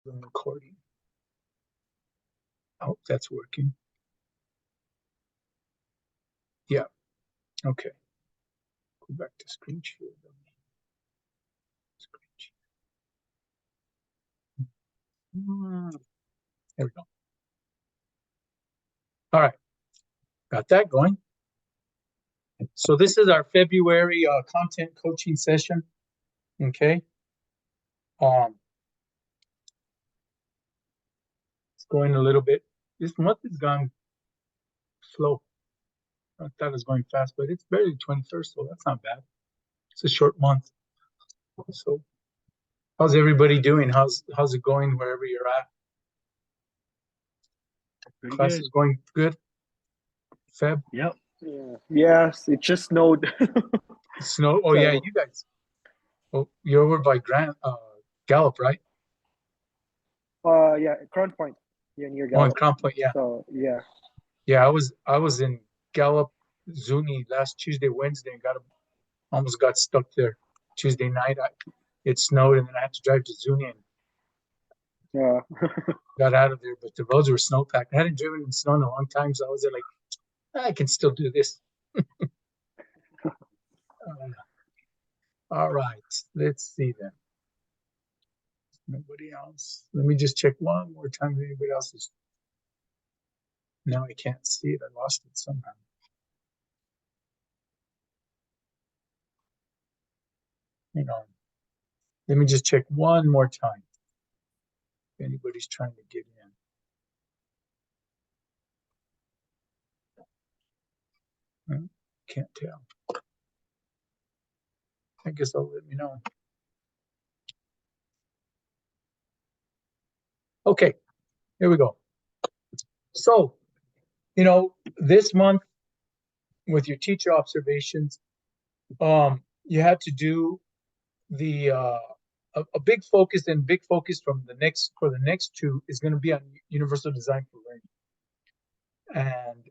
I'm recording. I hope that's working. Yeah. Okay. Go back to screen share. There we go. All right. Got that going. So this is our February content coaching session. Okay. It's going a little bit. This month has gone slow. I thought it was going fast, but it's barely 21st, so that's not bad. It's a short month. So how's everybody doing? How's it going wherever you're at? Pretty Class good. is going good. Feb? Yep. Yeah. Yes, it just snowed. Snow. Oh So- yeah, you guys. Oh, you're over by Gallup, right? Yeah, Crown Point. Yeah, near Oh, in Gallup. Crown Point, yeah. So yeah. Yeah, I was in Gallup, Zuni last Tuesday, Wednesday, and almost got stuck there. Tuesday night, it snowed, and then I had to drive to Zuni and Yeah. got out of there. But the roads were snow packed. I hadn't driven in snow in a long time, so I was like, I can still do this. All right, let's see then. Nobody else. Let me just check one more time if anybody else is. Now I can't see it. I lost it somehow. Hang on. Let me just check one more time. If anybody's trying to get in. Can't tell. I guess they'll let me know. Okay, here we go. So, this month with your teacher observations, you had to do the a big focus from the next two is going to be on universal design for learning. And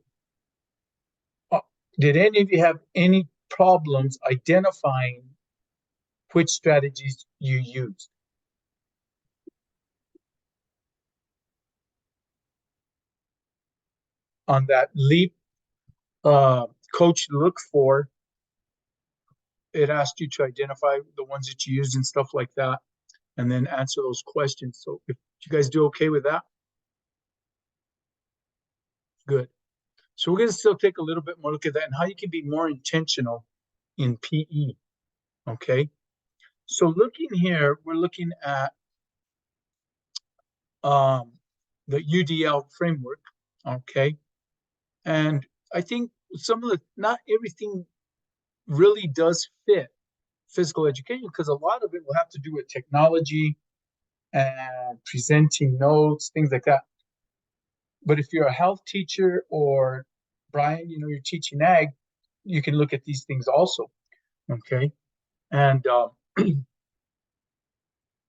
did any of you have any problems identifying which strategies you used? On that LEAP coach look for, it asked you to identify the ones that you used and stuff like that, and then answer those questions. So if you guys do okay with that, good. So we're going to still take a little bit more look at that and how you can be more intentional in PE. Okay. So looking here, we're looking at the UDL framework. Okay. And I think not everything really does fit physical education, because a lot of it will have to do with technology and presenting notes, things like that. But if you're a health teacher, or Brian, you're teaching ag, you can look at these things also. Okay. And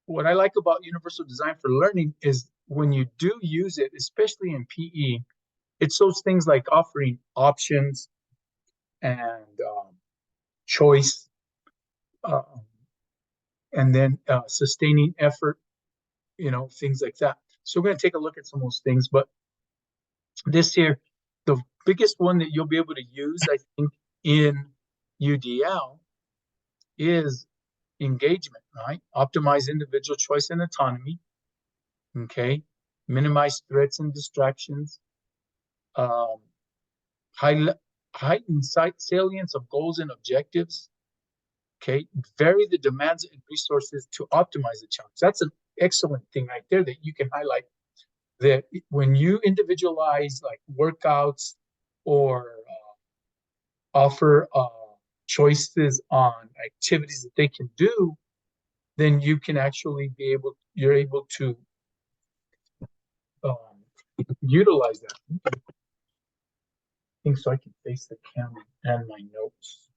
what I like about universal design for learning is when you do use it, especially in PE, it's those things like offering options and choice, and then sustaining effort, things like that. So we're going to take a look at some of those things. But this here, the biggest one that you'll be able to use, I think, in UDL is engagement, right? Optimize individual choice and autonomy. Okay. Minimize threats and distractions. Heighten salience of goals and objectives. Okay. Vary the demands and resources to optimize the challenge. That's an excellent thing right there that you can highlight, that when you individualize like workouts or offer choices on activities that they can do, then you can actually you're able to utilize that. I think so I can face the camera and my notes.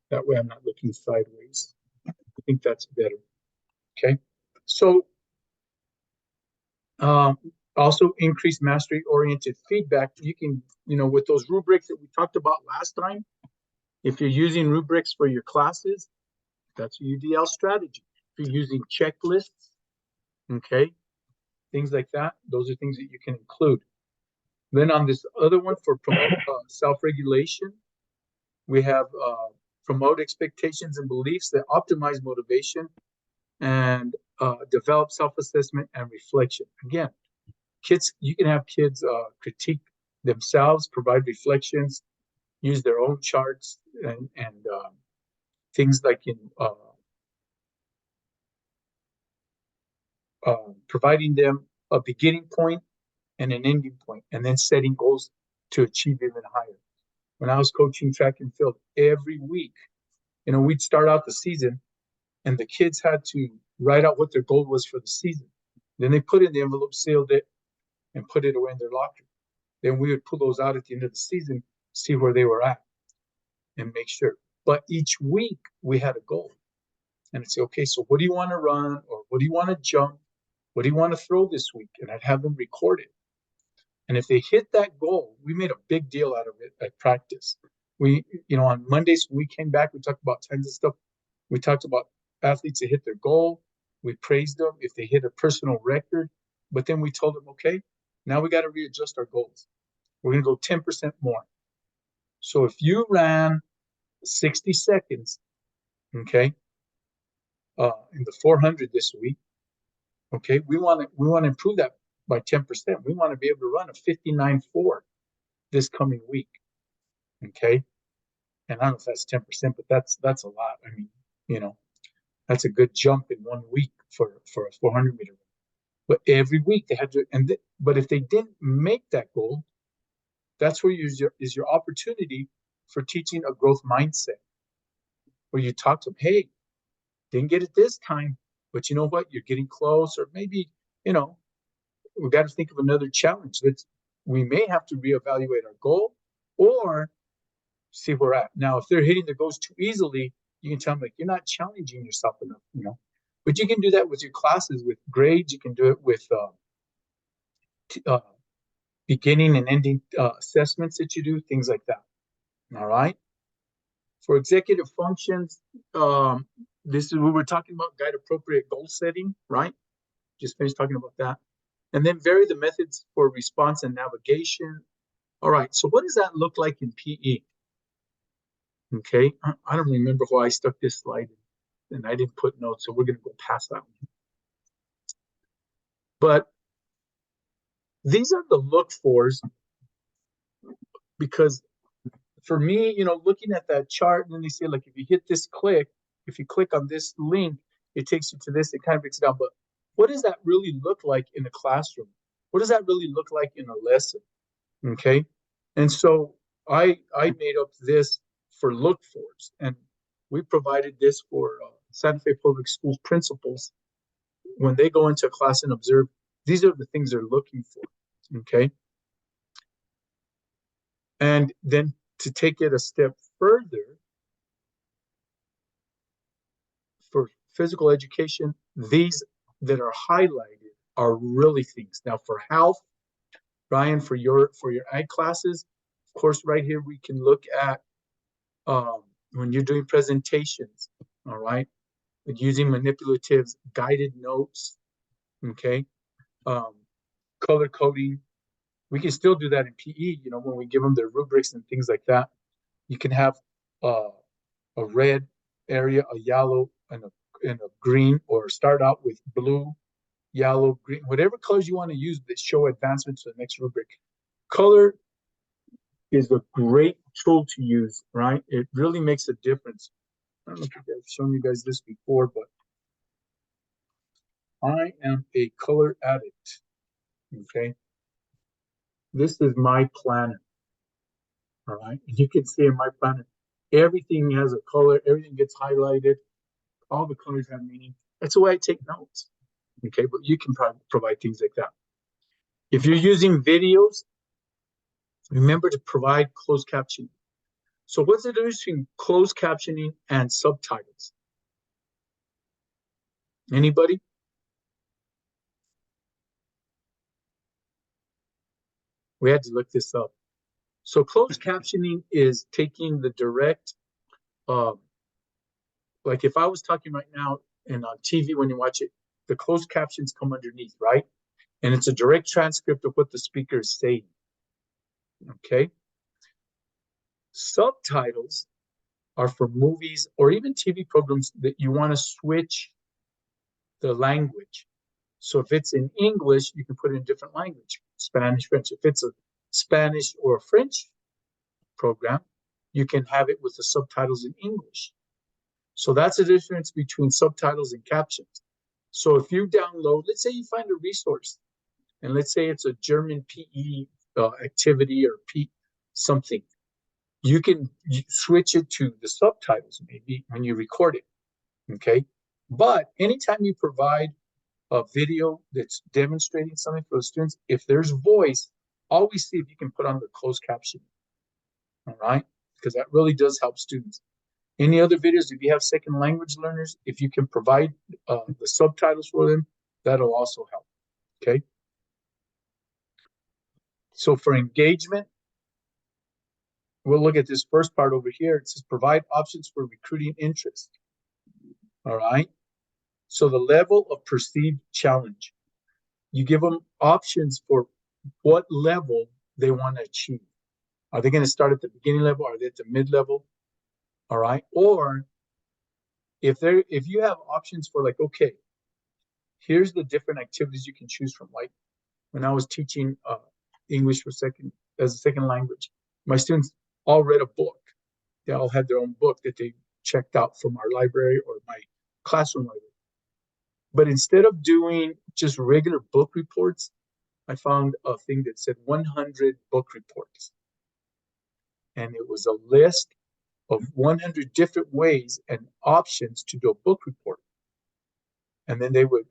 That way I'm not looking sideways. I think that's better. Okay. So also increase mastery-oriented feedback. You can, with those rubrics that we talked about last time, if you're using rubrics for your classes, that's a UDL strategy. If you're using checklists, Okay, things like that. Those are things that you can include. Then on this other one for promote self-regulation, we have promote expectations and beliefs that optimize motivation and develop self-assessment and reflection. Again, kids, you can have kids critique themselves, provide reflections, use their own charts and things like in providing them a beginning point and an ending point, and then setting goals to achieve even higher. When I was coaching track and field every week, we'd start out the season and the kids had to write out what their goal was for the season. Then they put it in the envelope, sealed it, and put it away in their locker. Then we would pull those out at the end of the season, see where they were at, and make sure. But each week we had a goal. And I'd say, okay, so what do you want to run? Or what do you want to jump? What do you want to throw this week? And I'd have them record it. And if they hit that goal, we made a big deal out of it at practice. We, on Mondays, when we came back, we talked about tons of stuff. We talked about athletes that hit their goal. We praised them if they hit a personal record. But then we told them, okay, now we got to readjust our goals. We're going to go 10% more. So if you ran 60 seconds, okay, in the 400 this week, okay, we want to improve that by 10%. We want to be able to run a 59.4 this coming week, okay. And I don't know if that's 10%, but that's a lot. I mean, that's a good jump in 1 week for a 400 meter. But every week they had to, but if they didn't make that goal, that's where is your opportunity for teaching a growth mindset, where you talk to them, hey, didn't get it this time, but you know what? You're getting close, or maybe, we got to think of another challenge. We may have to reevaluate our goal or see where we're at. Now, if they're hitting the goals too easily, you can tell them, like, you're not challenging yourself enough, But you can do that with your classes, with grades. You can do it with beginning and ending assessments that you do, things like that. All right. For executive functions, this is what we're talking about, guide appropriate goal setting, right? Just finished talking about that. And then vary the methods for response and navigation. All right, so what does that look like in PE? Okay, I don't remember why I stuck this slide in, and I didn't put notes, so we're going to go past that one. But these are the look fors, because for me, looking at that chart, and then they say, like, if you hit this click, if you click on this link, it takes you to this, it kind of breaks it down. But what does that really look like in a classroom? What does that really look like in a lesson? Okay. And so I made up this for look fors, and we provided this for Santa Fe Public Schools principals when they go into a class and observe. These are the things they're looking for. Okay. And then to take it a step further, for physical education, these that are highlighted are really things. Now for health, Brian, for your ag classes, of course, right here we can look at when you're doing presentations, all right, using manipulatives, guided notes, okay, color coding. We can still do that in PE, when we give them their rubrics and things like that. You can have a red area, a yellow, and a green, or start out with blue, yellow, green, whatever colors you want to use that show advancement to the next rubric. Color is a great tool to use, right? It really makes a difference. I don't know if I've shown you guys this before, but I am a color addict, okay? This is my planet, all right? And you can see in my planet, everything has a color, everything gets highlighted, all the colors have meaning. That's the way I take notes, okay? But you can provide things like that. If you're using videos, remember to provide closed captioning. So what's the difference between closed captioning and subtitles? Anybody? We had to look this up. So closed captioning is taking the direct, like if I was talking right now and on TV when you watch it, the closed captions come underneath, right? And it's a direct transcript of what the speaker is saying. Okay. Subtitles are for movies or even TV programs that you want to switch the language. So if it's in English, you can put it in a different language, Spanish, French. If it's a Spanish or a French program, you can have it with the subtitles in English. So that's the difference between subtitles and captions. So if you download, let's say you find a resource, and let's say it's a German PE activity or P something, you can switch it to the subtitles maybe when you record it, okay? But anytime you provide a video that's demonstrating something for the students, if there's voice, always see if you can put on the closed caption, all right? Because that really does help students. Any other videos, if you have second language learners, if you can provide the subtitles for them, that'll also help, okay? So for engagement, we'll look at this first part over here. It says provide options for recruiting interest, all right? So the level of perceived challenge, you give them options for what level they want to achieve. Are they going to start at the beginning level? Are they at the mid-level? All right. Or if you have options for like, okay, here's the different activities you can choose from. Like when I was teaching English as a second language, my students all read a book. They all had their own book that they checked out from our library or my classroom library. But instead of doing just regular book reports, I found a thing that said 100 book reports. And it was a list of 100 different ways and options to do a book report. And then they were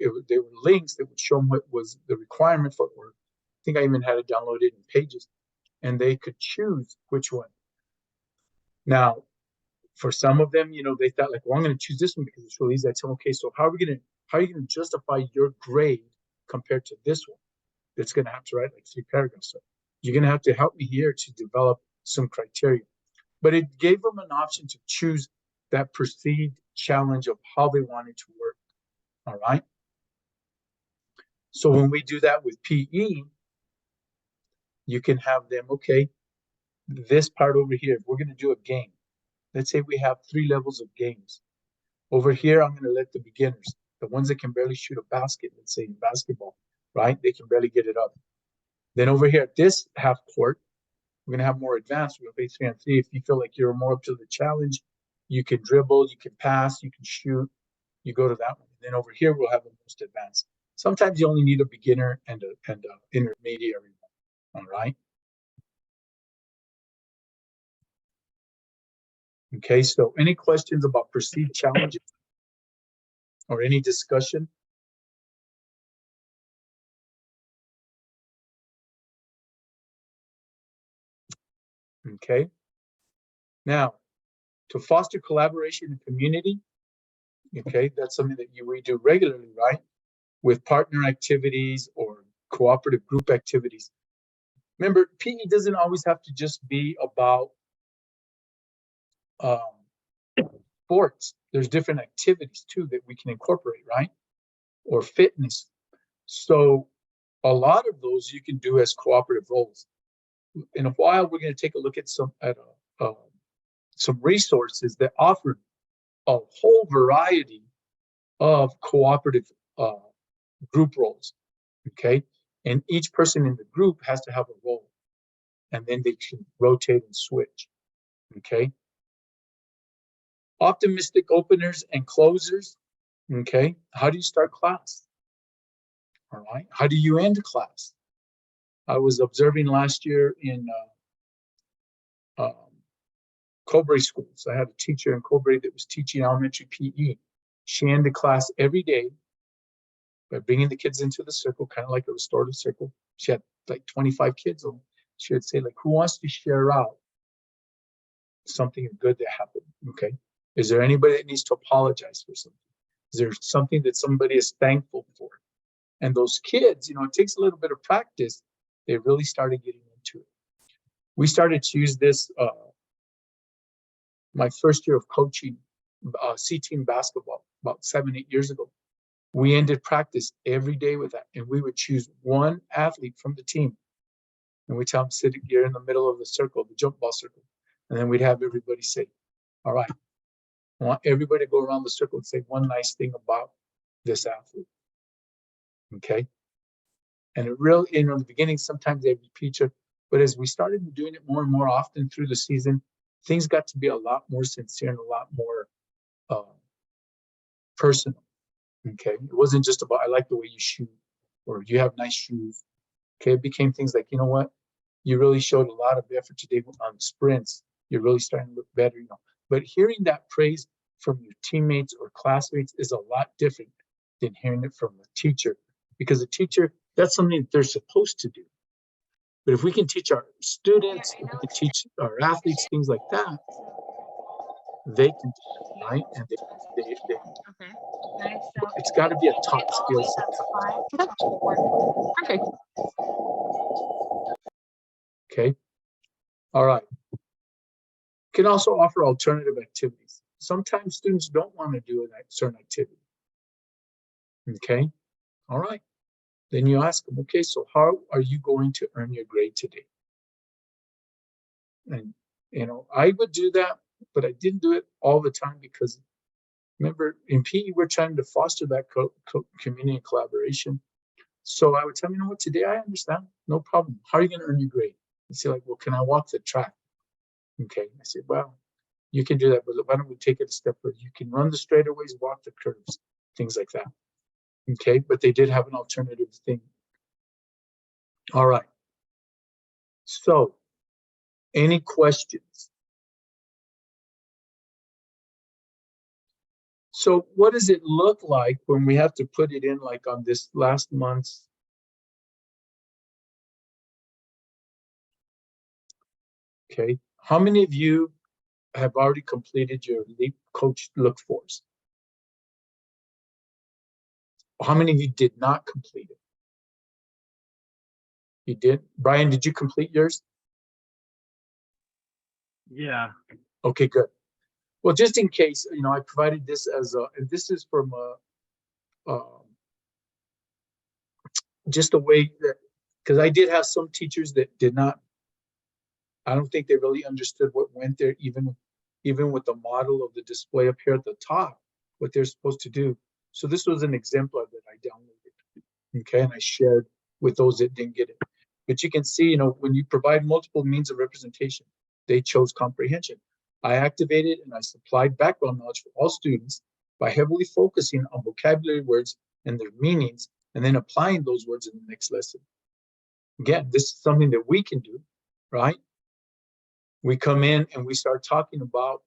links that would show them what was the requirement for it. Or I think I even had it downloaded in Pages, and they could choose which one. Now, for some of them, they thought like, well, I'm going to choose this one because it's really easy. I tell them, okay, so how are you going to justify your grade compared to this one? That's going to have to write like 3 paragraphs. So you're going to have to help me here to develop some criteria. But it gave them an option to choose that perceived challenge of how they wanted to work. All right. So when we do that with PE, you can have them, okay, this part over here, we're going to do a game. Let's say we have 3 levels of games. Over here, I'm going to let the beginners, the ones that can barely shoot a basket, let's say in basketball, right? They can barely get it up. Then over here, this half court, we're going to have more advanced. We're going to play 3-on-3. If you feel like you're more up to the challenge, you can dribble, you can pass, you can shoot. You go to that one. And then over here, we'll have the most advanced. Sometimes you only need a beginner and an intermediary one. All right. Okay. So any questions about perceived challenges or any discussion? Okay. Now, to foster collaboration and community, okay, that's something that we do regularly, right? With partner activities or cooperative group activities. Remember, PE doesn't always have to just be about sports. There's different activities too that we can incorporate, right? Or fitness. So a lot of those you can do as cooperative roles. In a while, we're going to take a look at some resources that offer a whole variety of cooperative group roles. Okay, and each person in the group has to have a role, and then they can rotate and switch. Okay. Optimistic openers and closers. Okay. How do you start class? All right. How do you end class? I was observing last year in Cobre schools. I had a teacher in Cobre that was teaching elementary PE. She ended class every day by bringing the kids into the circle, kind of like a restorative circle. She had like 25 kids. And she would say, like, who wants to share out something good that happened? Okay. Is there anybody that needs to apologize for something? Is there something that somebody is thankful for? And those kids, it takes a little bit of practice. They really started getting into it. We started to use this my first year of coaching C-team basketball about 7-8 years ago. We ended practice every day with that, and we would choose one athlete from the team, and we tell them, sit here in the middle of the circle, the jump ball circle, and then we'd have everybody say, all right, I want everybody to go around the circle and say one nice thing about this athlete. Okay. And it really, in the beginning, sometimes they repeat it, but as we started doing it more and more often through the season, things got to be a lot more sincere and a lot more personal. Okay. It wasn't just about, I like the way you shoot or you have nice shoes. Okay. It became things like, you know what? You really showed a lot of effort today on sprints. You're really starting to look better, you know. But hearing that praise from your teammates or classmates is a lot different than hearing it from a teacher, because a teacher, that's something that they're supposed to do. But if we can teach our students, if we can teach our athletes things like that, they can do it, right? And Okay. Nice. So it's got to be a it taught skill always sometimes. has 5. Perfect. Okay. All right. Can also offer alternative activities. Sometimes students don't want to do a certain activity. Okay. All right. Then you ask them, okay, so how are you going to earn your grade today? And, you know, I would do that, but I didn't do it all the time because remember in PE, we're trying to foster that community and collaboration. So I would tell them, you know what, today I understand, no problem. How are you going to earn your grade? And say like, well, can I walk the track? Okay. I said, well, you can do that, but why don't we take it a step further? You can run the straightaways, walk the curves, things like that. Okay. But they did have an alternative thing. All right. So any questions? So what does it look like when we have to put it in like on this last month's? Okay. How many of you have already completed your LEAP coach look fors? How many of you did not complete it? You did? Brian, did you complete yours? Yeah. Okay, good. Well, just in case, you know, I provided this as a, and this is from just a way that, because I did have some teachers that did not, I don't think they really understood what went there, even with the model of the display up here at the top, what they're supposed to do. So this was an exemplar that I downloaded, okay, and I shared with those that didn't get it. But you can see, you know, when you provide multiple means of representation, they chose comprehension. I activated and I supplied background knowledge for all students by heavily focusing on vocabulary words and their meanings, and then applying those words in the next lesson. Again, this is something that we can do, right? We come in and we start talking about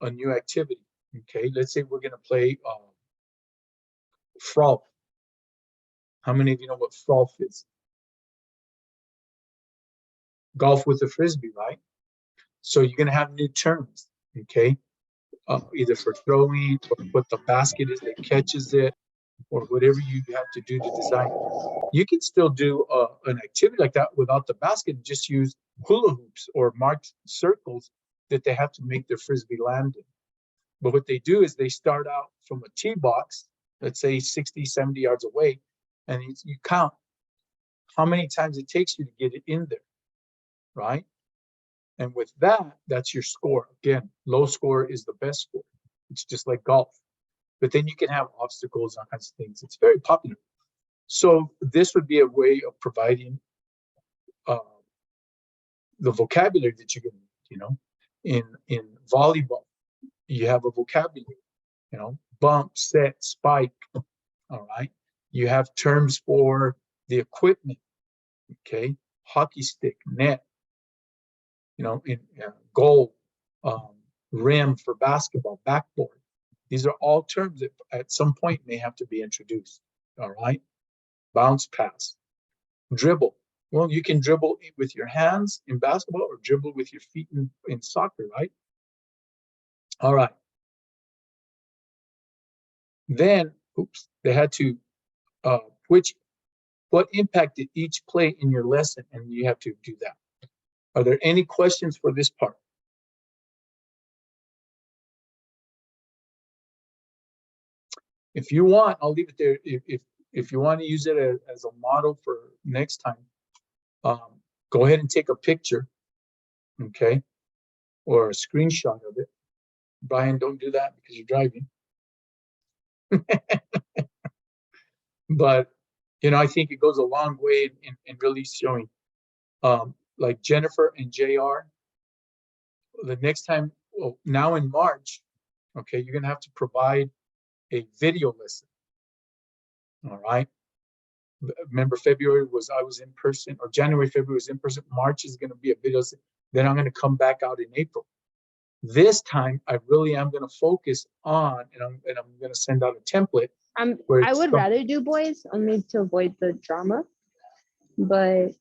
a new activity. Okay, let's say we're going to play frolf. How many of you know what frolf is? Golf with a frisbee, right? So you're going to have new terms, okay? Either for throwing, or what the basket is that catches it, or whatever you have to do to design. You can still do an activity like that without the basket, just use hula hoops or marked circles that they have to make their frisbee land in. But what they do is they start out from a tee box, let's say 60, 70 yards away, and you count how many times it takes you to get it in there, right? And with that, that's your score. Again, low score is the best score. It's just like golf. But then you can have obstacles, all kinds of things. It's very popular. So this would be a way of providing the vocabulary that you're going to need, you know. In volleyball, you have a vocabulary, you know, bump, set, spike, all right? You have terms for the equipment, okay? Hockey stick, net, you know, in goal, rim for basketball, backboard. These are all terms that at some point may have to be introduced, all right? Bounce pass, dribble. Well, you can dribble with your hands in basketball or dribble with your feet in soccer, right? All right. Then, oops, they had to, what impact did each play in your lesson? And you have to do that. Are there any questions for this part? If you want, I'll leave it there. If you want to use it as a model for next time, go ahead and take a picture, okay, or a screenshot of it. Brian, don't do that because you're driving. But I think it goes a long way in really showing, like Jennifer and JR. The next time, well, now in March, okay, you're gonna have to provide a video lesson. All right. Remember, February I was in person, or January, February was in person. March is gonna be a video lesson. Then I'm gonna come back out in April. This time, I really am gonna focus on, and I'm gonna send out a template. I would rather do boys only to avoid the drama, but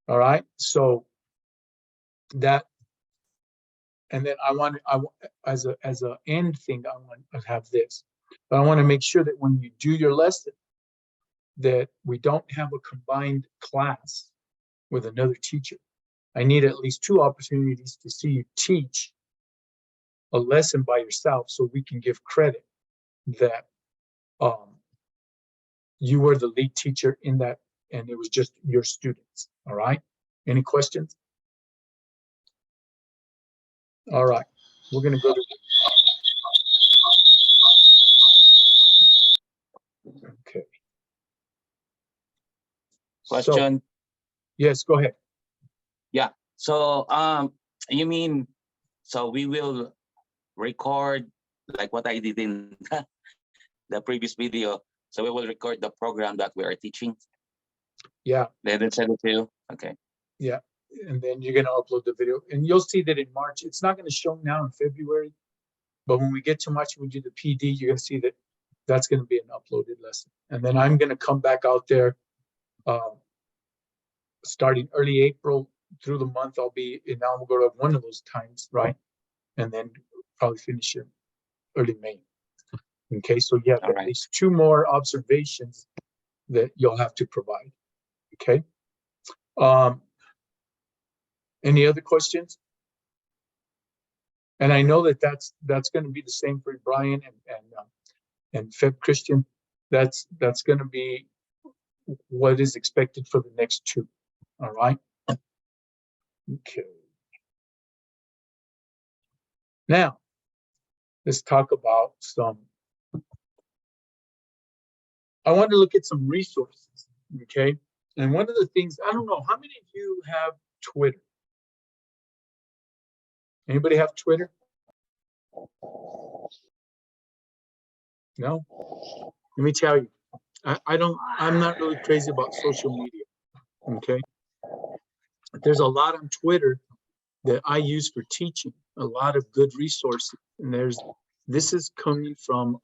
all right, so that, and then I want as a end thing, I want to have this, but I want to make sure that when you do your lesson, that we don't have a combined class with another teacher. I need at least 2 opportunities to see you teach a lesson by yourself, so we can give credit that you were the lead teacher in that, and it was just your students. All right, any questions? All right, we're gonna go to okay. Question. So, yes, go ahead. Yeah. So you mean, so we will record like what I did in the previous video. So we will record the program that we are teaching. Yeah. Then send it to you. Okay. Yeah. And then you're gonna upload the video, and you'll see that in March. It's not gonna show now in February, but when we get to March, we do the PD, you're gonna see that that's gonna be an uploaded lesson. And then I'm gonna come back out there starting early April through the month. I'll be in Alamogordo one of those times, right? And then probably finish it early May. Okay, so you have at least 2 more observations that you'll have to provide. Okay. Any other questions? And I know that that's going to be the same for Brian and Feb Christian. That's going to be what is expected for the next 2. All right. Okay. Now, let's talk about I want to look at some resources. Okay. And one of the things, I don't know, how many of you have Twitter? Anybody have Twitter? No? Let me tell you, I'm not really crazy about social media. Okay. There's a lot on Twitter that I use for teaching, a lot of good resources. And this is coming from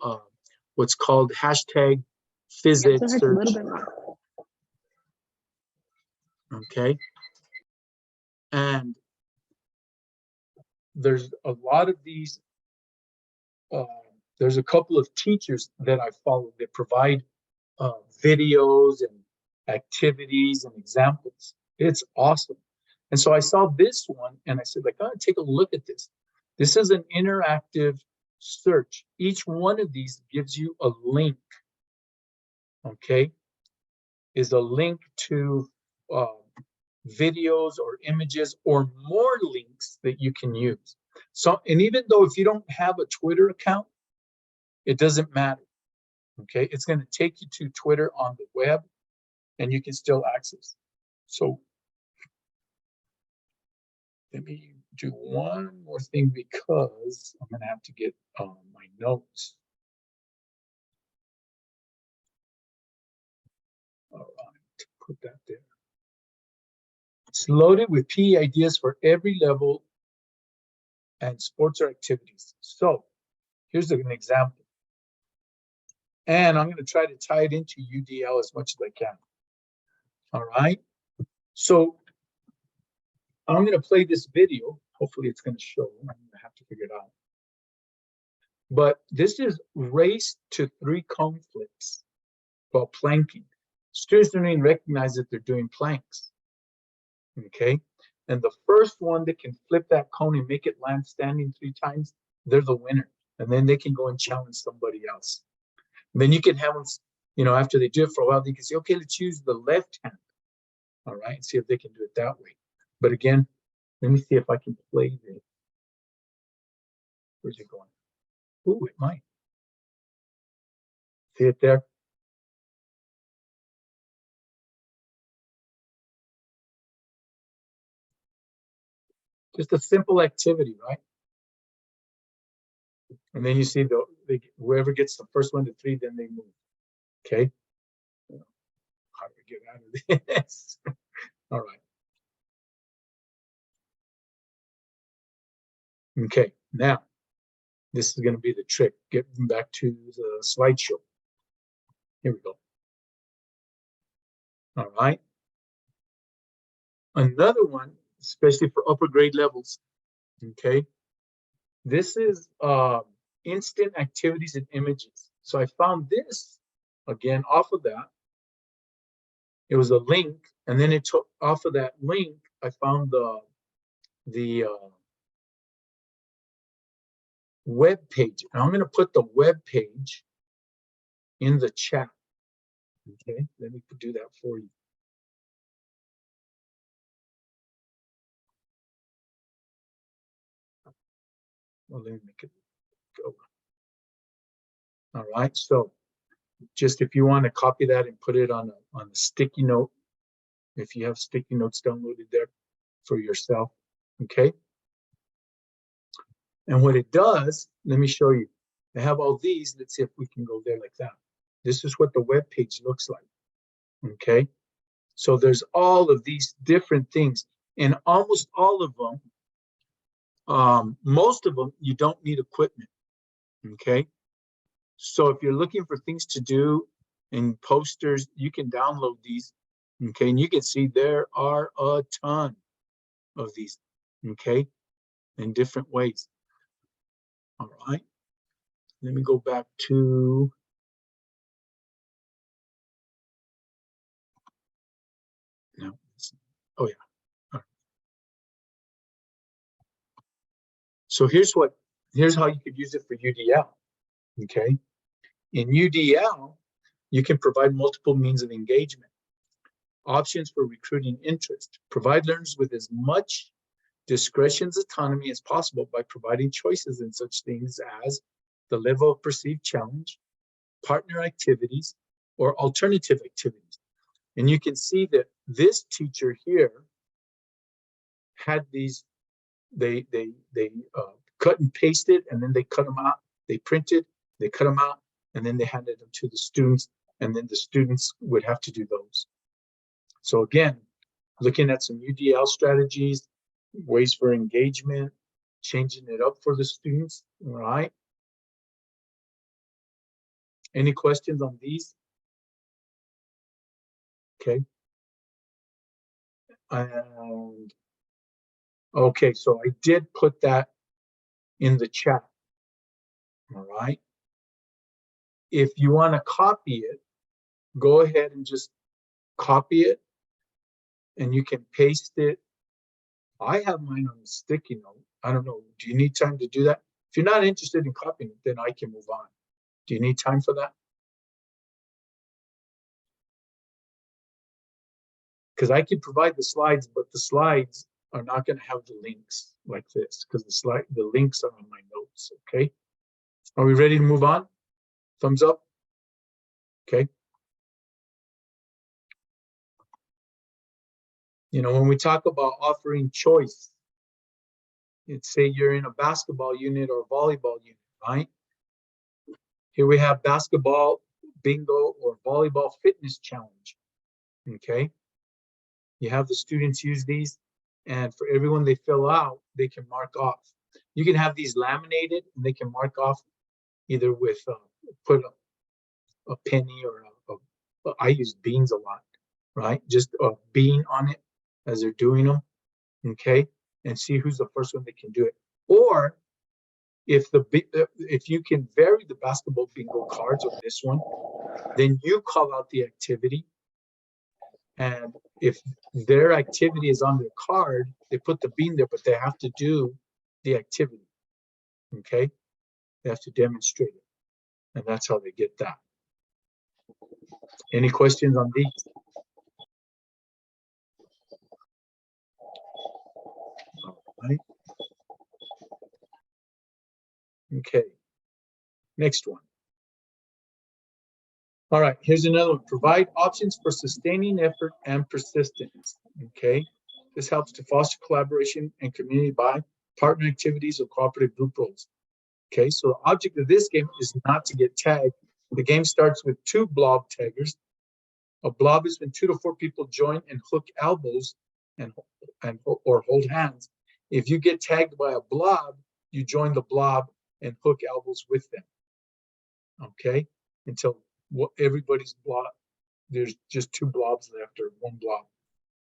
what's called hashtag #PhysEd search. Okay. And there's a lot of these, there's a couple of teachers that I follow that provide videos and activities and examples. It's awesome. And so I saw this one and I said, like, oh, take a look at this. This is an interactive search. Each one of these gives you a link, okay, is a link to videos or images or more links that you can use. So, and even though if you don't have a Twitter account, it doesn't matter, okay? It's going to take you to Twitter on the web and you can still access. So let me do one more thing because I'm going to have to get my notes. All right, put that there. It's loaded with PE ideas for every level and sports or activities. So here's an example. And I'm going to try to tie it into UDL as much as I can. All right. So I'm going to play this video. Hopefully it's going to show. I'm going to have to figure it out. But this is race to 3 cone flips while planking. Students don't even recognize that they're doing planks. Okay. And the first one that can flip that cone and make it land standing 3 times, they're the winner. And then they can go and challenge somebody else. And then you can have them, after they do it for a while, they can say, okay, let's use the left hand. All right, and see if they can do it that way. But again, let me see if I can play this. Where's it going? Ooh, it might. See it there? Just a simple activity, right? And then you see whoever gets the first one to 3, then they move. Okay. How do we get out of this? All right. Okay. Now, this is going to be the trick. Getting back to the slideshow. Here we go. All right. Another one, especially for upper grade levels. Okay. This is instant activities and images. So I found this again off of that. It was a link, and then it took off of that link. I found the web page. And I'm going to put the web page in the chat. Okay, let me do that for you. Well, let me make it go. All right, so just if you want to copy that and put it on a sticky note, if you have sticky notes downloaded there for yourself, okay? And what it does, let me show you. I have all these. Let's see if we can go there like that. This is what the web page looks like, okay? So there's all of these different things, and almost all of them, most of them, you don't need equipment, okay? So if you're looking for things to do and posters, you can download these, okay? And you can see there are a ton of these, okay? In different ways. All right. Let me go back to no. Oh yeah. All right. So here's how you could use it for UDL. Okay. In UDL, you can provide multiple means of engagement, options for recruiting interest, provide learners with as much discretion's autonomy as possible by providing choices in such things as the level of perceived challenge, partner activities, or alternative activities. And you can see that this teacher here had these, they cut and pasted, and then they cut them out. They printed, they cut them out, and then they handed them to the students, and then the students would have to do those. So again, looking at some UDL strategies, ways for engagement, changing it up for the students, all right? Any questions on these? Okay. And okay, so I did put that in the chat, all right? If you want to copy it, go ahead and just copy it, and you can paste it. I have mine on a sticky note. I don't know. Do you need time to do that? If you're not interested in copying it, then I can move on. Do you need time for that? Because I can provide the slides, but the slides are not going to have the links like this, because the links are on my notes. Okay. Are we ready to move on? Thumbs up. Okay. You know, when we talk about offering choice, let's say you're in a basketball unit or volleyball unit, right? Here we have basketball bingo or volleyball fitness challenge. Okay. You have the students use these, and for everyone they fill out, they can mark off. You can have these laminated, and they can mark off either with put a penny or I use beans a lot, right? Just a bean on it as they're doing them, okay? And see who's the first one that can do it. Or if you can vary the basketball bingo cards on this one, then you call out the activity, And if their activity is on their card, they put the bean there, but they have to do the activity. Okay? They have to demonstrate it. And that's how they get that. Any questions on these? All right. Okay. Next one. All right, here's another one. Provide options for sustaining effort and persistence. Okay. This helps to foster collaboration and community by partner activities or cooperative group roles. Okay, so the object of this game is not to get tagged. The game starts with 2 blob taggers. A blob is when 2 to 4 people join and hook elbows or hold hands. If you get tagged by a blob, you join the blob and hook elbows with them. Okay, until everybody's blob, there's just 2 blobs left or 1 blob.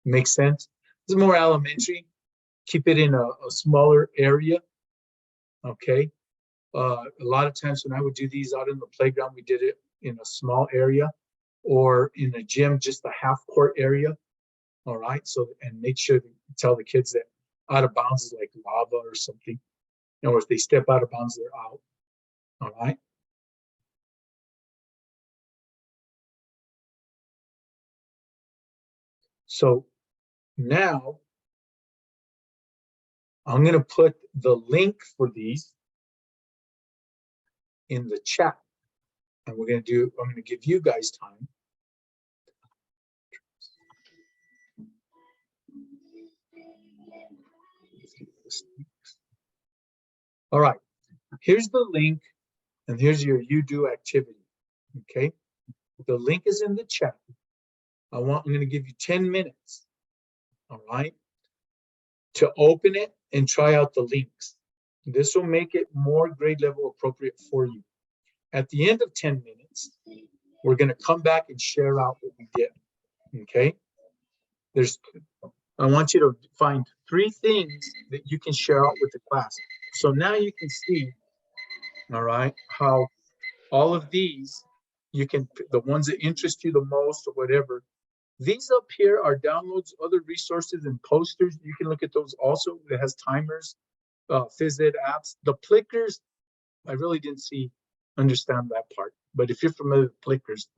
Makes sense? This is more elementary. Keep it in a smaller area. Okay. A lot of times when I would do these out in the playground, we did it in a small area or in a gym, just a half court area. All right. So, and make sure to tell the kids that out of bounds is like lava or something. Or if they step out of bounds, they're out. All right. So now I'm going to put the link for these in the chat. And I'm going to give you guys time. All right, here's the link and here's your UDO activity. Okay, the link is in the chat. I'm going to give you 10 minutes. All right, to open it and try out the links. This will make it more grade level appropriate for you. At the end of 10 minutes, we're going to come back and share out what we did. Okay, I want you to find 3 things that you can share out with the class. So now you can see, all right, how all of these, you can, the ones that interest you the most or whatever, these up here are downloads, other resources and posters. You can look at those also. It has timers, phys ed apps. The Plickers, I really didn't understand that part. But if you're familiar with Plickers,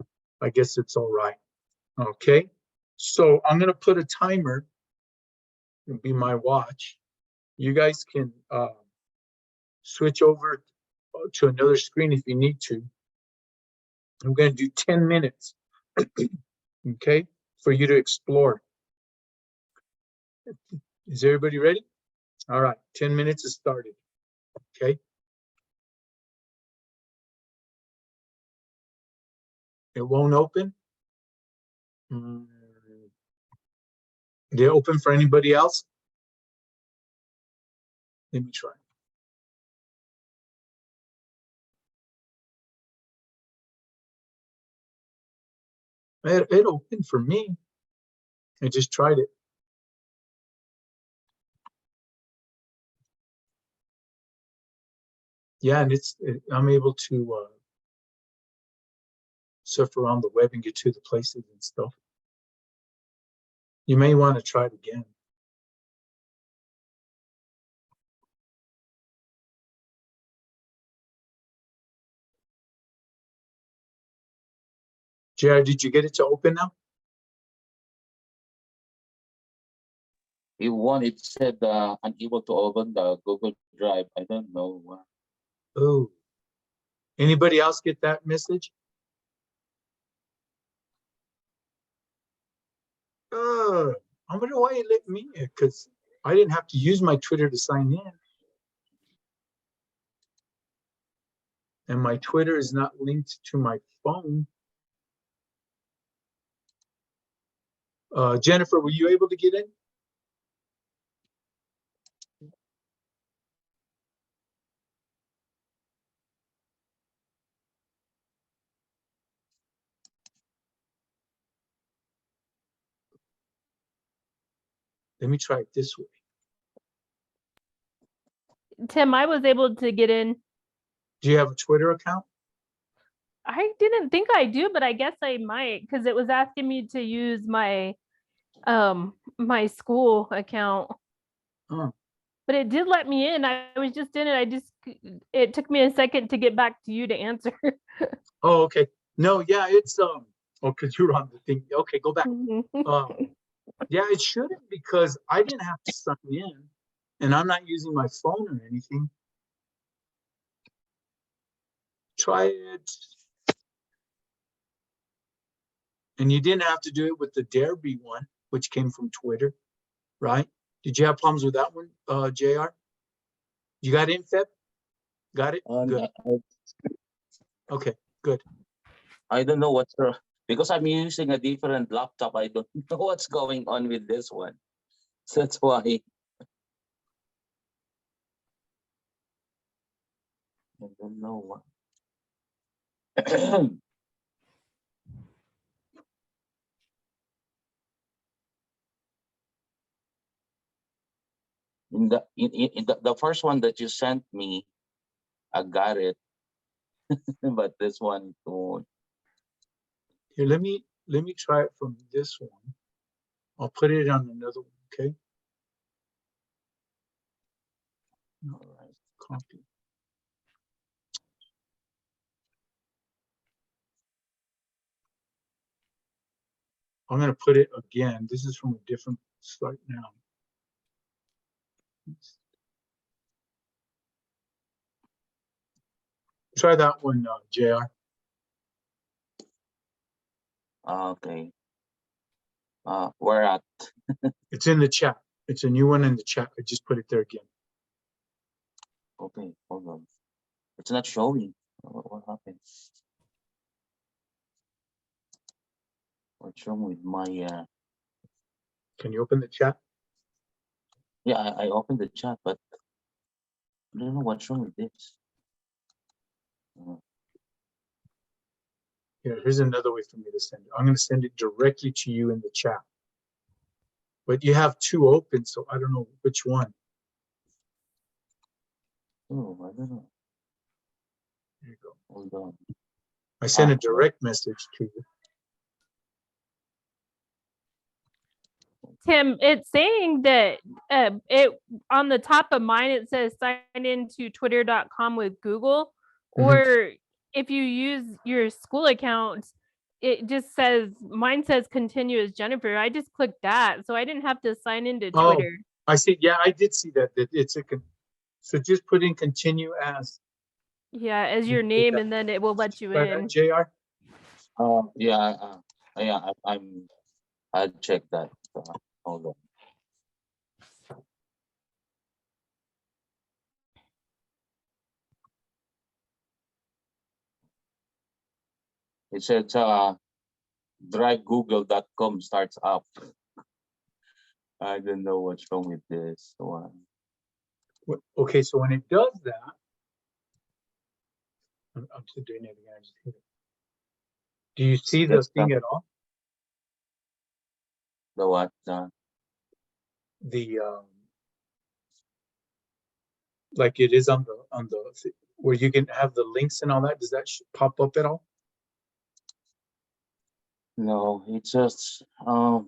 I guess it's all right. Okay, so I'm going to put a timer. It'll be my watch. You guys can switch over to another screen if you need to. I'm going to do 10 minutes, okay, for you to explore. Is everybody ready? All right, 10 minutes has started, okay? It won't open. Did it open for anybody else? Let me try. It opened for me. I just tried it. Yeah, and I'm able to surf around the web and get to the places and stuff. You may want to try it again. Jared, did you get it to open now? It said unable to open the Google Drive. I don't know why. Oh, anybody else get that message? I wonder why it let me in, because I didn't have to use my Twitter to sign in. And my Twitter is not linked to my phone. Jennifer, were you able to get in? Let me try it this way. Tim, I was able to get in. Do you have a Twitter account? I didn't think I do, but I guess I might because it was asking me to use my my school account. Oh. But it did let me in. I was just in it. It took me a second to get back to you to answer. Oh, okay. No, yeah, it's oh, because you're on the thing. Okay, go back. Yeah, it shouldn't because I didn't have to sign in, and I'm not using my phone or anything. Try it. And you didn't have to do it with the Derby one, which came from Twitter, right? Did you have problems with that one, JR? You got in, Feb? Got it? Good. Okay, good. I don't know what's wrong because I'm using a different laptop. I don't know what's going on with this one. So that's why. I don't know what. In the first one that you sent me, I got it, but this one won't. Here, let me try it from this one. I'll put it on another one, okay? All right. Copy. I'm gonna put it again. This is from a different site now. Try that one, JR. Okay. Where at? It's in the chat. It's a new one in the chat. I just put it there again. Okay, hold on. It's not showing. What happened? What's wrong with my? Can you open the chat? Yeah, I opened the chat, but I don't know what's wrong with this. Here, here's another way for me to send it. I'm gonna send it directly to you in the chat. But you have two open, so I don't know which one. Oh, I don't know. There you go. Hold on. I sent a direct message to you. Tim, it's saying that it on the top of mine it says sign into twitter.com with Google, or if you use your school account, it just says mine says continue as Jennifer. I just clicked that, so I didn't have to sign into Twitter. I see. Yeah, I did see that. It's a so just put in continue as. Yeah, as your name, and then it will let you in. JR. Yeah, I'll check that. Hold on. It says drivegoogle.com starts up. I don't know what's wrong with this one. Okay, so when it does that, I'm still doing it again. I just hit it. Do you see the thing at all? The what? The like it is on the where you can have the links and all that. Does that pop up at all? No, it's just the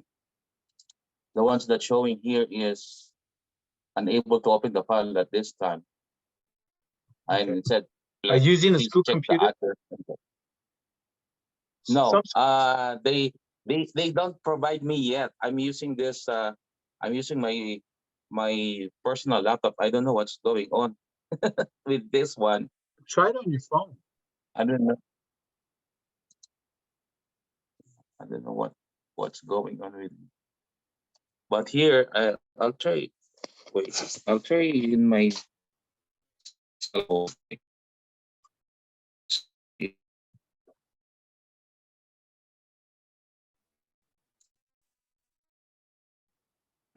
ones that's showing here is unable to open the file at this time. Okay. And it said, Are you using a please school check computer? the other. No, they don't provide me yet. I'm using this. I'm using my personal laptop. I don't know what's going on with this one. Try it on your phone. I don't know. I don't know what's going on with. But here, I'll try. Wait, I'll try in my cell phone.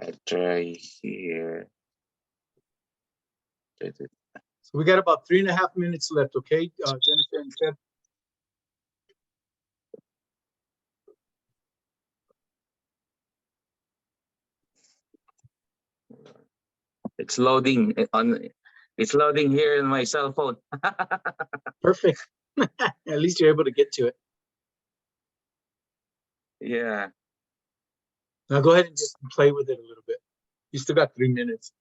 I'll try here. So we got about 3.5 minutes left. Okay, Jennifer and Ted. It's loading on. It's loading here in my cell phone. Perfect. At least you're able to get to it. Yeah. Now go ahead and just play with it a little bit. You still got 3 minutes.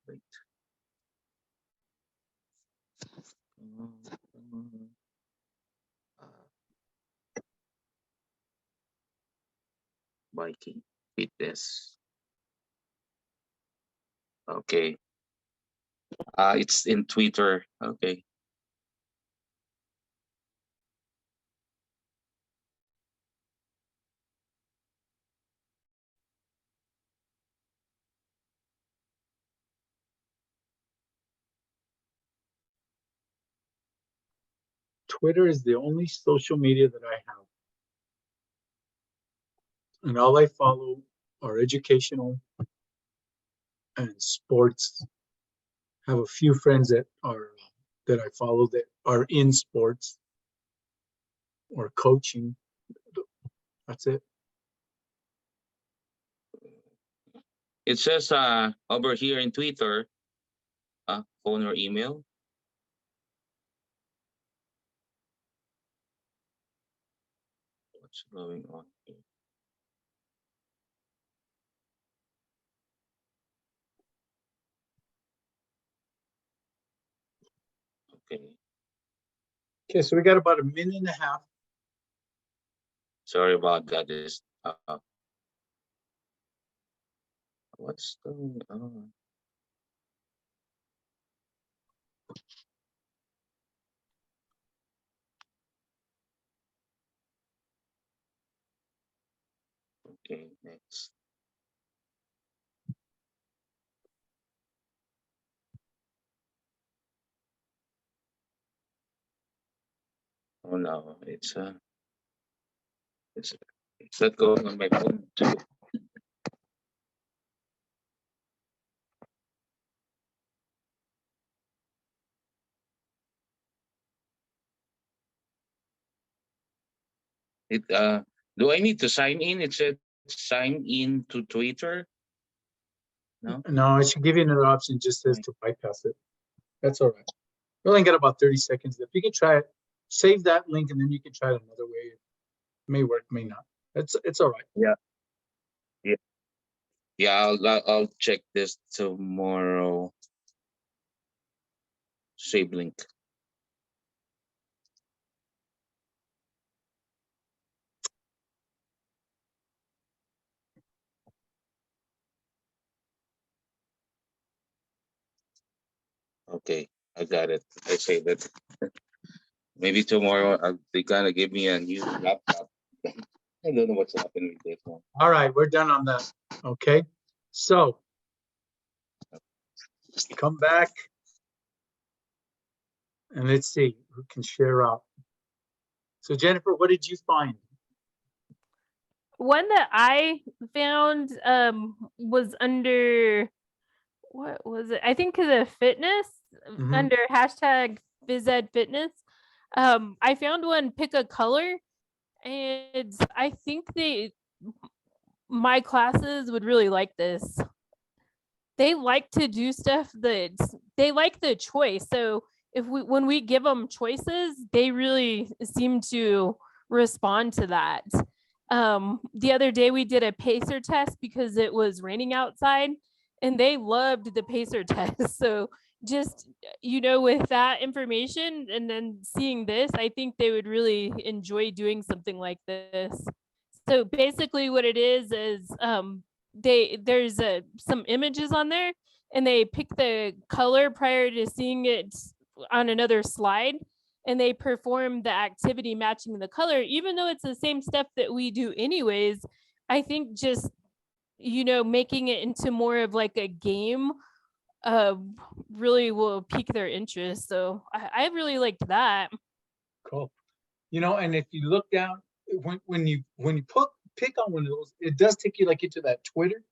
Wait. Biking fitness. Okay. It's in Twitter. Okay. Twitter is the only social media that I have. And all I follow are educational and sports. Have a few friends that I follow that are in sports or coaching. That's it. It says over here in Twitter, phone or email. What's going on here? Okay. Okay, so we got about 1.5 minutes. Sorry about that. Just what's going on? Okay, next. Oh no, it's not going on my phone too. It do I need to sign in? It said sign in to Twitter. No. No, it should give you another option. Just says Right. to bypass it. That's all right. We only got about 30 seconds left. You can try it. Save that link, and then you can try it another way. It may work, may not. It's all right. Yeah, I'll check this tomorrow. Save link. Okay, I got it. I saved it. Maybe tomorrow they're gonna give me a new laptop. I don't know what's happening with this one. All right, we're done on that. Okay, so come back and let's see who can share out. So Jennifer, what did you find? One that I found was under, what was it? I think the fitness, Mhm. under hashtag #PhysEdFitness. I found one, pick a color, and I think my classes would really like this. They like to do stuff they like the choice. So when we give them choices, they really seem to respond to that. The other day we did a pacer test because it was raining outside, and they loved the pacer test. So just, with that information and then seeing this, I think they would really enjoy doing something like this. So basically what it is there's some images on there, and they pick the color prior to seeing it on another slide, and they perform the activity matching the color, even though it's the same stuff that we do anyways. I think just making it into more of like a game really will pique their interest. So I really liked that. Cool. And if you look down, when you pick on one of those, it does take you like into that Twitter.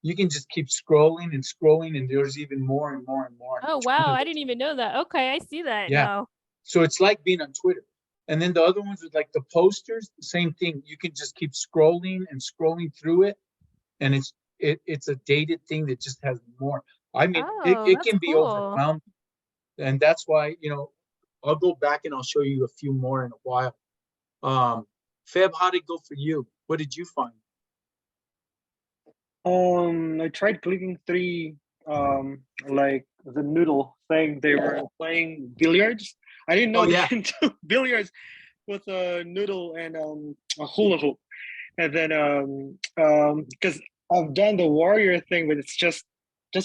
You can just keep scrolling and scrolling, and there's even more and more and more. Oh wow, I didn't even know that. Okay, I see that Yeah. now. So it's like being on Twitter. And then the other ones with like the posters, same thing. You can just keep scrolling and scrolling through it. and it's a dated thing that just has more. I mean, Oh, it that's can be cool. overwhelming, and that's why, you know, I'll go back and I'll show you a few more in a while. Feb, how did it go for you? What did you find? I tried clicking 3, like the noodle thing. They were playing billiards. I didn't know Oh they yeah, can do billiards with a noodle and a hula hoop. And then because I've done the warrior thing, but it's just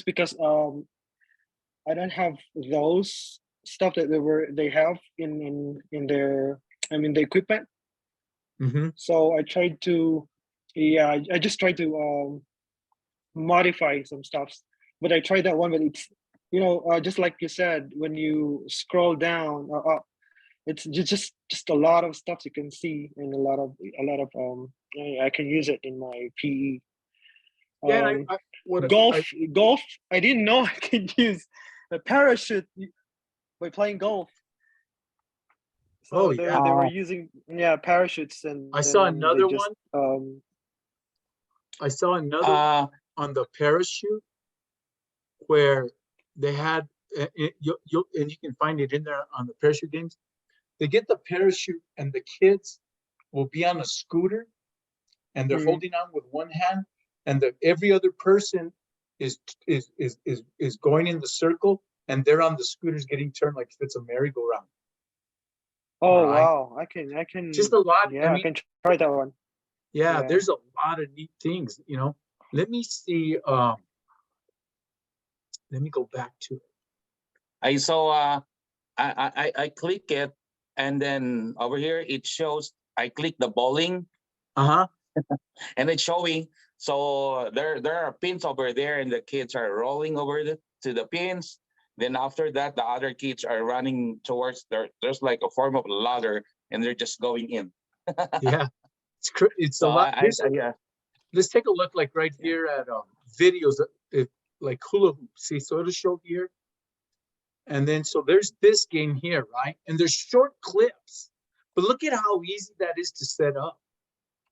because I don't have those stuff that they have in their, I mean, the equipment. mm-hmm. So I tried to, yeah, I just tried to modify some stuffs. But I tried that one, but it's, you know, just like you said, when you scroll down or up, it's just a lot of stuff you can see, and a lot of I can use it in my PE. Yeah, and what Golf, I golf. I didn't know I could use a parachute by playing golf. oh So yeah, they were using, yeah, parachutes, and I then saw they another just one. I saw another one on the parachute where they had, and you can find it in there on the parachute games. They get the parachute, and the kids will be on a scooter, and they're holding on with one hand, and every other person is going in the circle, and they're on the scooters getting turned like if it's a merry-go-round. Oh Right. wow, I can Just a lot. yeah, I I mean, can try that one. yeah, Yeah. there's a lot of neat things, you know. Let me see. Let me go back to it. I saw I click it, and then over here it shows I click the bowling, Uh-huh. and it's showing. So there are pins over there, and the kids are rolling over to the pins. Then after that, the other kids are running towards there's like a form of ladder, and they're just going in. Yeah. It's a So lot. yeah. Let's take a look, like right here at videos, like hula hoop. See, so it'll show here. And then, so there's this game here, right? And there's short clips, but look at how easy that is to set up.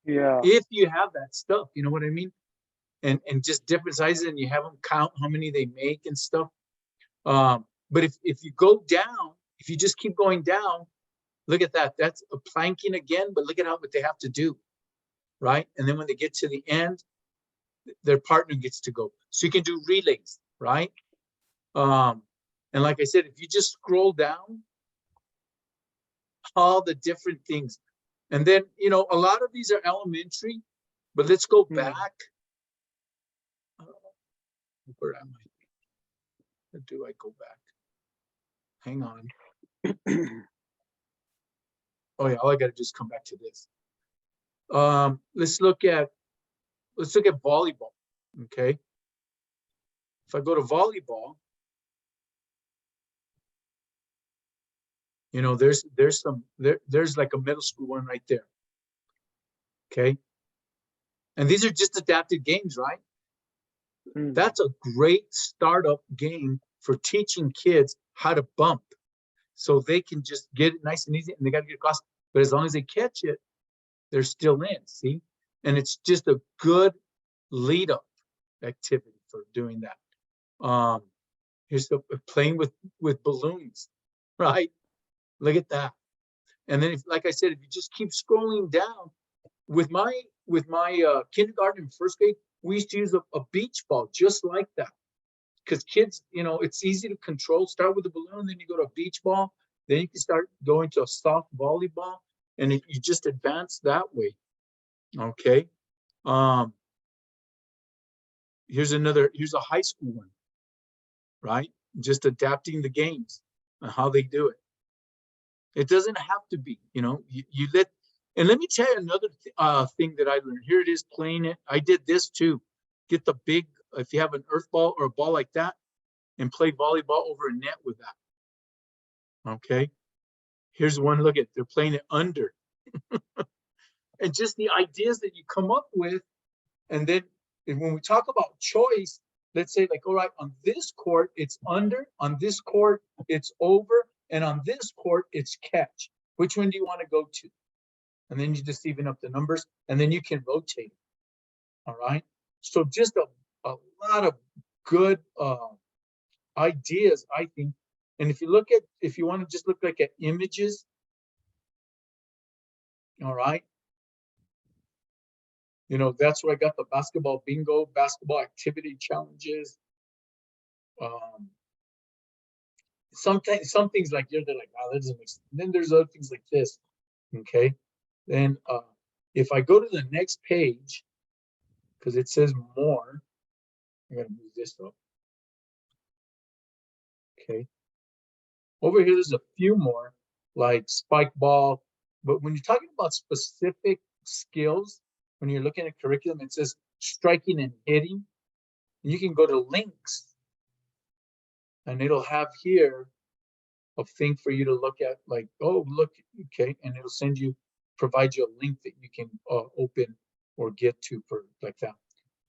Yeah. If you have that stuff, you know what I mean? And just different sizes, and you have them count how many they make and stuff. But if you go down, if you just keep going down, look at that. That's a planking again, but look at what they have to do, right? And then when they get to the end, their partner gets to go. So you can do relays, right? And like I said, if you just scroll down, all the different things. And then, you know, a lot of these are elementary, but let's go back. Where am I? Where do I go back? Hang on. Oh yeah, all I gotta do is come back to this. Let's look at volleyball. Okay. If I go to volleyball, you know, there's like a middle school one right there. Okay. And these are just adapted games, right? That's a great startup game for teaching kids how to bump, so they can just get it nice and easy, and they got to get across. But as long as they catch it, they're still in. See, and it's just a good lead up activity for doing that. Here's playing with balloons, right? Look at that. And then, like I said, if you just keep scrolling down, with my kindergarten and first grade, we used to use a beach ball just like that, because kids, you know, it's easy to control. Start with a balloon, then you go to a beach ball, then you can start going to a soft volleyball, and you just advance that way. Okay. Here's a high school one, right? Just adapting the games and how they do it. It doesn't have to be, you know, you let. And let me tell you another thing that I learned. Here it is, playing it. I did this too. Get the big, if you have an earth ball or a ball like that, and play volleyball over a net with that. Okay. Here's one. Look at, they're playing it under. And just the ideas that you come up with. And then when we talk about choice, let's say, like, all right, on this court, it's under. On this court, it's over. And on this court, it's catch. Which one do you want to go to? And then you just even up the numbers, and then you can rotate. All right. So just a lot of good ideas, I think. And if you look at, if you want to just look like at images, all right. You know, that's where I got the basketball bingo, basketball activity challenges. Sometimes some things like they're like, oh, that doesn't make sense. Then there's other things like this. Okay. Then if I go to the next page, because it says more, I'm gonna move this up. Okay. Over here, there's a few more, like spike ball. But when you're talking about specific skills, when you're looking at curriculum, it says striking and hitting. You can go to links, and it'll have here a thing for you to look at, like, oh, look, okay, and it'll send you, provide you a link that you can open or get to for like that.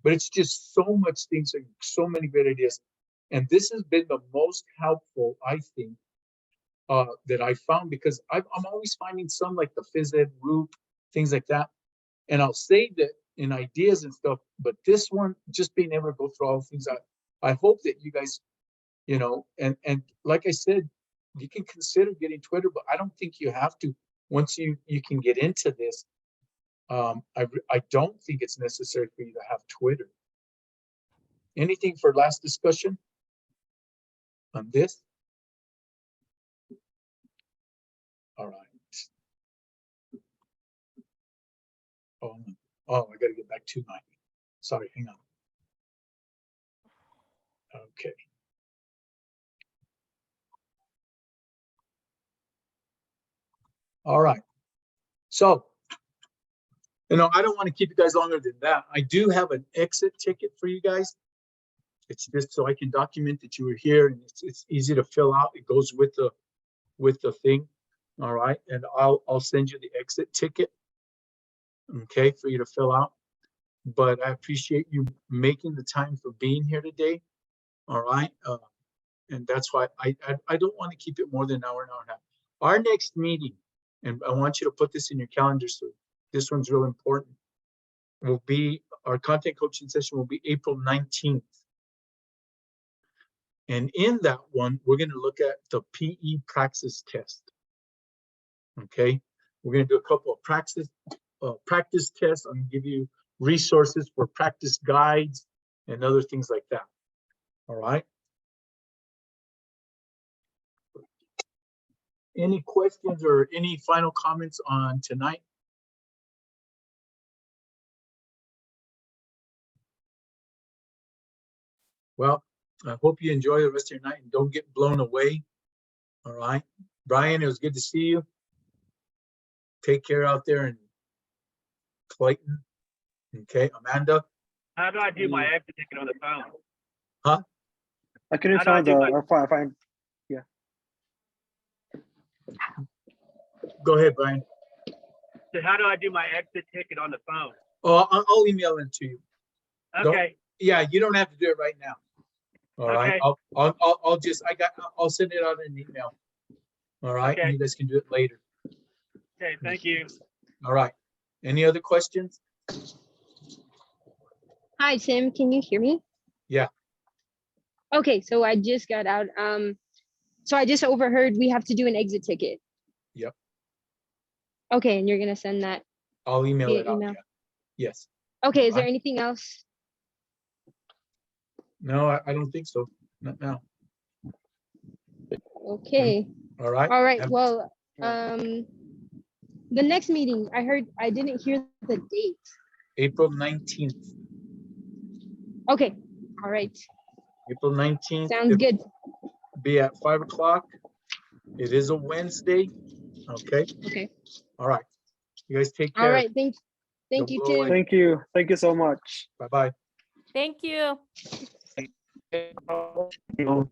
But it's just so much things, like so many great ideas. And this has been the most helpful, I think, that I found, because I'm always finding some like the phys ed group, things like that. And I'll save it in ideas and stuff, but this one, just being able to go through all the things, I hope that you guys, you know, and like I said, you can consider getting Twitter, but I don't think you have to. Once you can get into this, I don't think it's necessary for you to have Twitter. Anything for last discussion on this? All right. Oh, I gotta get back to my, sorry, hang on. Okay. All right. So, you know, I don't want to keep you guys longer than that. I do have an exit ticket for you guys. It's just so I can document that you were here, and it's easy to fill out. It goes with the thing. All right. And I'll send you the exit ticket. Okay, for you to fill out. But I appreciate you making the time for being here today. All right. And that's why I don't want to keep it more than an hour and a half. Our next meeting, and I want you to put this in your calendar, so this one's real important, will be, our content coaching session will be April 19th. And in that one, we're going to look at the PE praxis test. Okay. We're going to do a couple of practice tests. I'm going to give you resources for practice guides and other things like that. All right. Any questions or any final comments on tonight? Well, I hope you enjoy the rest of your night and don't get blown away. All right. Brian, it was good to see you. Take care out there in Clayton. Okay. Amanda. How do I do my exit ticket on the phone? Huh? I couldn't How do I find do my- find. Go ahead, Brian. So how do I do my exit ticket on the phone? Oh, I'll email it to you. Okay. Yeah, you don't have to do it right now. All right. Okay. I'll send it out in an email. All right. Okay. You guys can do it later. Okay. Thank you. All right. Any other questions? Hi, Tim. Can you hear me? Yeah. Okay, so I just got out. So I just overheard we have to do an exit ticket. Yep. Okay, and you're gonna send that. I'll email Via it out. email. Yeah. Yes. Okay, is there Alright. anything else? No, I don't think so. Not now. Okay. All right. All right. Have- Well, the next meeting, I didn't hear the date. April 19th. Okay. All right. April 19th. Sounds It'll good. be at 5 o'clock. It is a Wednesday. Okay. Okay. All right. You guys take care. All right. Thank you, blow away. Tim. Thank you. Thank you so much. Bye-bye. Thank you. You know.